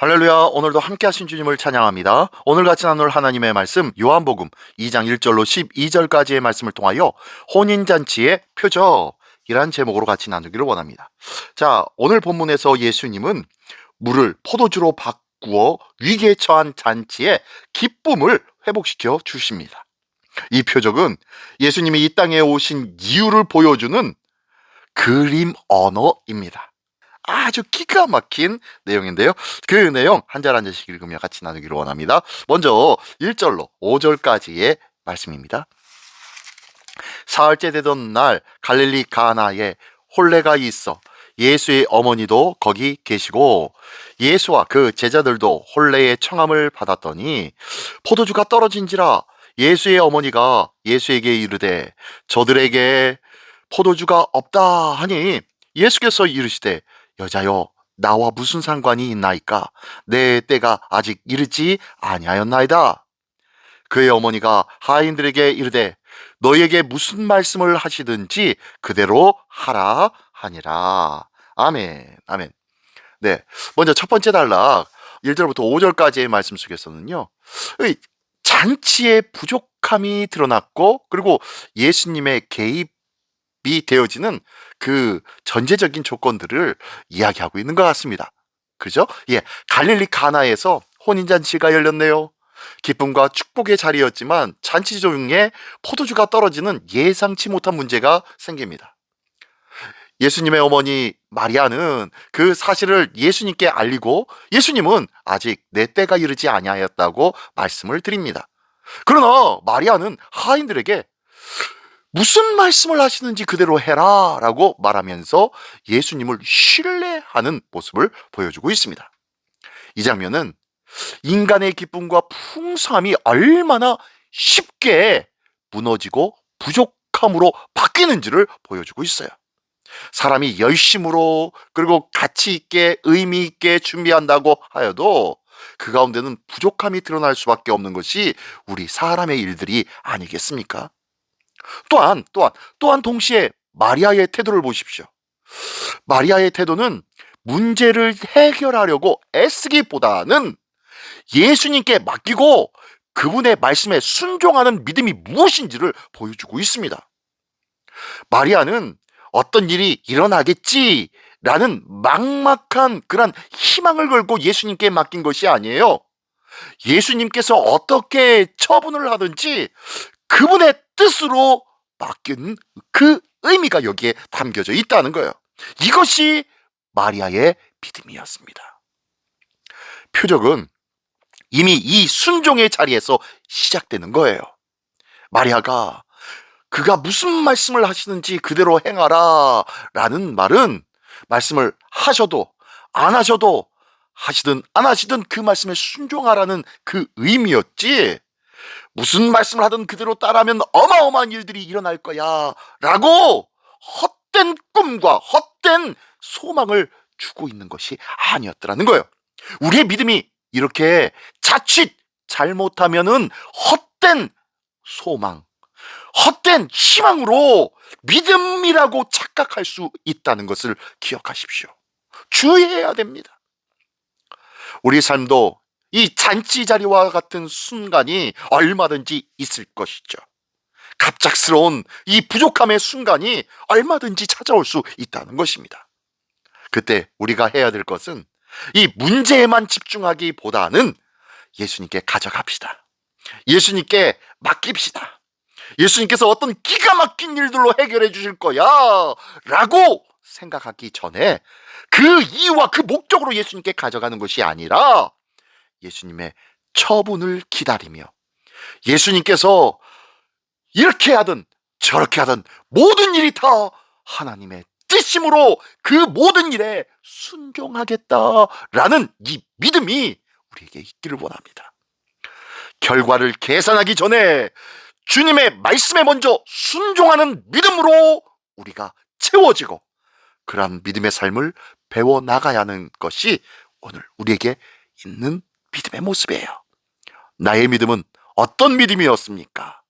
할렐루야. 오늘도 함께 하신 주님을 찬양합니다. 오늘 같이 나눌 하나님의 말씀 요한복음 2장 1절로 12절까지의 말씀을 통하여 혼인잔치의 표적이란 제목으로 같이 나누기를 원합니다. 자, 오늘 본문에서 예수님은 물을 포도주로 바꾸어 위기에 처한 잔치의 기쁨을 회복시켜 주십니다. 이 표적은 예수님이 이 땅에 오신 이유를 보여주는 그림 언어입니다. 아주 기가 막힌 내용인데요. 그 내용 한 절 한 절씩 읽으며 같이 나누기를 원합니다. 먼저 1절로 5절까지의 말씀입니다. 사흘째 되던 날 갈릴리 가나에 혼례가 있어 예수의 어머니도 거기 계시고 예수와 그 제자들도 혼례의 청함을 받았더니 포도주가 떨어진지라 예수의 어머니가 예수에게 이르되 저들에게 포도주가 없다 하니 예수께서 이르시되 여자여 나와 무슨 상관이 있나이까 내 때가 아직 이르지 아니하였나이다. 그의 어머니가 하인들에게 이르되 너희에게 무슨 말씀을 하시든지 그대로 하라 하니라. 아멘. 아멘. 네, 먼저 첫 번째 단락 1절부터 5절까지의 말씀 속에서는요, 잔치의 부족함이 드러났고 그리고 예수님의 개입이 되어지는 그 전제적인 조건들을 이야기하고 있는 것 같습니다. 그죠? 예, 갈릴리 가나에서 혼인잔치가 열렸네요. 기쁨과 축복의 자리였지만 잔치 중에 포도주가 떨어지는 예상치 못한 문제가 생깁니다. 예수님의 어머니 마리아는 그 사실을 예수님께 알리고 예수님은 아직 내 때가 이르지 아니하였다고 말씀을 드립니다. 그러나 마리아는 하인들에게 무슨 말씀을 하시는지 그대로 해라 라고 말하면서 예수님을 신뢰하는 모습을 보여주고 있습니다. 이 장면은 인간의 기쁨과 풍성함이 얼마나 쉽게 무너지고 부족함으로 바뀌는지를 보여주고 있어요. 사람이 열심으로 그리고 가치 있게 의미 있게 준비한다고 하여도 그 가운데는 부족함이 드러날 수밖에 없는 것이 우리 사람의 일들이 아니겠습니까? 또한 동시에 마리아의 태도를 보십시오. 마리아의 태도는 문제를 해결하려고 애쓰기보다는 예수님께 맡기고 그분의 말씀에 순종하는 믿음이 무엇인지를 보여주고 있습니다. 마리아는 어떤 일이 일어나겠지라는 막막한 그런 희망을 걸고 예수님께 맡긴 것이 아니에요. 예수님께서 어떻게 처분을 하든지 그분의 뜻으로 맡긴 그 의미가 여기에 담겨져 있다는 거예요. 이것이 마리아의 믿음이었습니다. 표적은 이미 이 순종의 자리에서 시작되는 거예요. 마리아가 그가 무슨 말씀을 하시는지 그대로 행하라 라는 말은 말씀을 하셔도 안 하셔도 하시든 안 하시든 그 말씀에 순종하라는 그 의미였지, 무슨 말씀을 하든 그대로 따라하면 어마어마한 일들이 일어날 거야 라고 헛된 꿈과 헛된 소망을 주고 있는 것이 아니었더라는 거예요. 우리의 믿음이 이렇게 자칫 잘못하면은 헛된 소망, 헛된 희망으로 믿음이라고 착각할 수 있다는 것을 기억하십시오. 주의해야 됩니다. 우리 삶도 이 잔치 자리와 같은 순간이 얼마든지 있을 것이죠. 갑작스러운 이 부족함의 순간이 얼마든지 찾아올 수 있다는 것입니다. 그때 우리가 해야 될 것은 이 문제에만 집중하기보다는 예수님께 가져갑시다. 예수님께 맡깁시다. 예수님께서 어떤 기가 막힌 일들로 해결해 주실 거야 라고 생각하기 전에 그 이유와 그 목적으로 예수님께 가져가는 것이 아니라 예수님의 처분을 기다리며 예수님께서 이렇게 하든 저렇게 하든 모든 일이 다 하나님의 뜻이므로 그 모든 일에 순종하겠다라는 이 믿음이 우리에게 있기를 원합니다. 결과를 계산하기 전에 주님의 말씀에 먼저 순종하는 믿음으로 우리가 채워지고 그러한 믿음의 삶을 배워나가야 하는 것이 오늘 우리에게 있는 믿음의 모습이에요. 나의 믿음은 어떤 믿음이었습니까?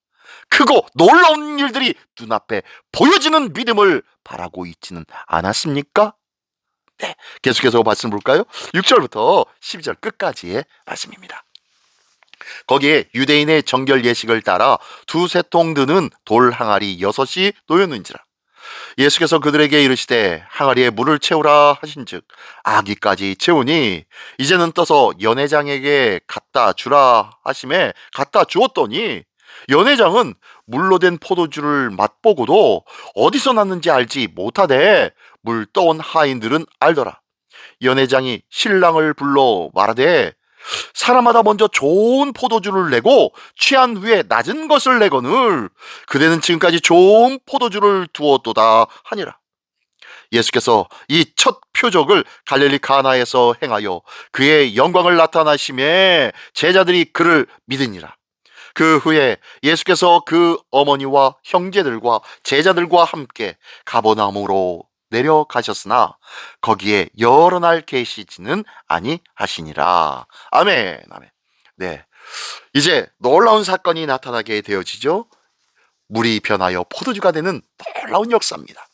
크고 놀라운 일들이 눈앞에 보여지는 믿음을 바라고 있지는 않았습니까? 네, 계속해서 말씀 볼까요? 6절부터 12절 끝까지의 말씀입니다. 거기에 유대인의 정결 예식을 따라 두세 통 드는 돌 항아리 6이 놓였는지라. 예수께서 그들에게 이르시되 항아리에 물을 채우라 하신즉 아기까지 채우니 이제는 떠서 연회장에게 갖다 주라 하심에 갖다 주었더니 연회장은 물로 된 포도주를 맛보고도 어디서 났는지 알지 못하되 물 떠온 하인들은 알더라. 연회장이 신랑을 불러 말하되 사람마다 먼저 좋은 포도주를 내고 취한 후에 낮은 것을 내거늘 그대는 지금까지 좋은 포도주를 두었도다 하니라. 예수께서 이 첫 표적을 갈릴리 가나에서 행하여 그의 영광을 나타나심에 제자들이 그를 믿으니라. 그 후에 예수께서 그 어머니와 형제들과 제자들과 함께 가버나움으로 내려가셨으나 거기에 여러 날 계시지는 아니하시니라. 아멘, 아멘. 네, 이제 놀라운 사건이 나타나게 되어지죠. 물이 변하여 포도주가 되는 놀라운 역사입니다.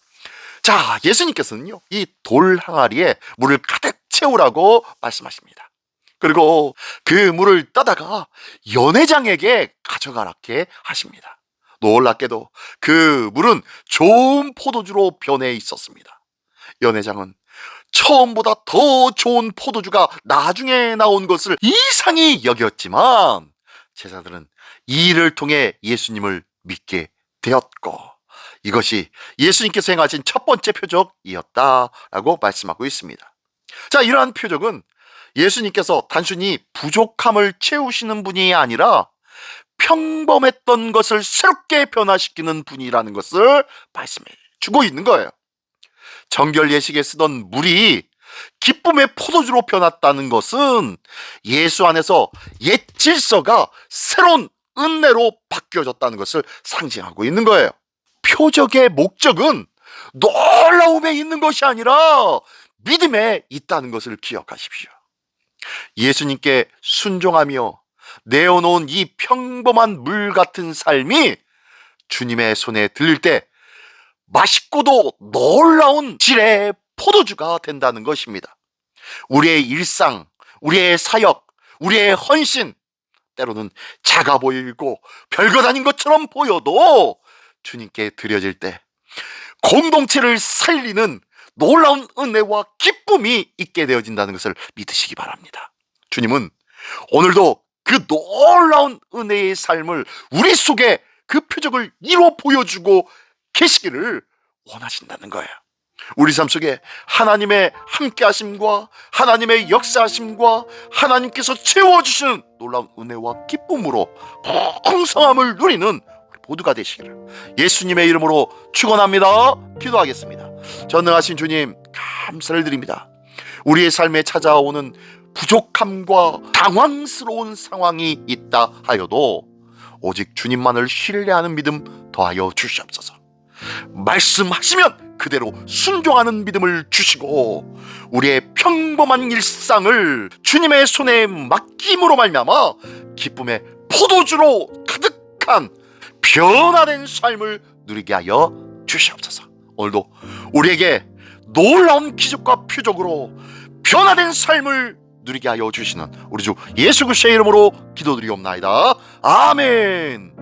자, 예수님께서는요, 이 돌 항아리에 물을 가득 채우라고 말씀하십니다. 그리고 그 물을 따다가 연회장에게 가져가라게 하십니다. 놀랍게도 그 물은 좋은 포도주로 변해 있었습니다. 연회장은 처음보다 더 좋은 포도주가 나중에 나온 것을 이상히 여겼지만 제자들은 이 일을 통해 예수님을 믿게 되었고 이것이 예수님께서 행하신 첫 번째 표적이었다라고 말씀하고 있습니다. 자, 이러한 표적은 예수님께서 단순히 부족함을 채우시는 분이 아니라 평범했던 것을 새롭게 변화시키는 분이라는 것을 말씀해 주고 있는 거예요. 정결 예식에 쓰던 물이 기쁨의 포도주로 변했다는 것은 예수 안에서 옛 질서가 새로운 은혜로 바뀌어졌다는 것을 상징하고 있는 거예요. 표적의 목적은 놀라움에 있는 것이 아니라 믿음에 있다는 것을 기억하십시오. 예수님께 순종하며 내어놓은 이 평범한 물 같은 삶이 주님의 손에 들릴 때 맛있고도 놀라운 질의 포도주가 된다는 것입니다. 우리의 일상, 우리의 사역, 우리의 헌신, 때로는 작아 보이고 별것 아닌 것처럼 보여도 주님께 드려질 때 공동체를 살리는 놀라운 은혜와 기쁨이 있게 되어진다는 것을 믿으시기 바랍니다. 주님은 오늘도 그 놀라운 은혜의 삶을 우리 속에 그 표적을 이루어 보여주고 계시기를 원하신다는 거예요. 우리 삶 속에 하나님의 함께하심과 하나님의 역사하심과 하나님께서 채워주시는 놀라운 은혜와 기쁨으로 풍성함을 누리는 우리 모두가 되시기를 예수님의 이름으로 축원합니다. 기도하겠습니다. 전능하신 주님, 감사를 드립니다. 우리의 삶에 찾아오는 부족함과 당황스러운 상황이 있다 하여도 오직 주님만을 신뢰하는 믿음 더하여 주시옵소서. 말씀하시면 그대로 순종하는 믿음을 주시고 우리의 평범한 일상을 주님의 손에 맡김으로 말미암아 기쁨의 포도주로 가득한 변화된 삶을 누리게 하여 주시옵소서. 오늘도 우리에게 놀라운 기적과 표적으로 변화된 삶을 누리게 하여 주시는 우리 주 예수 그리스도의 이름으로 기도드리옵나이다. 아멘.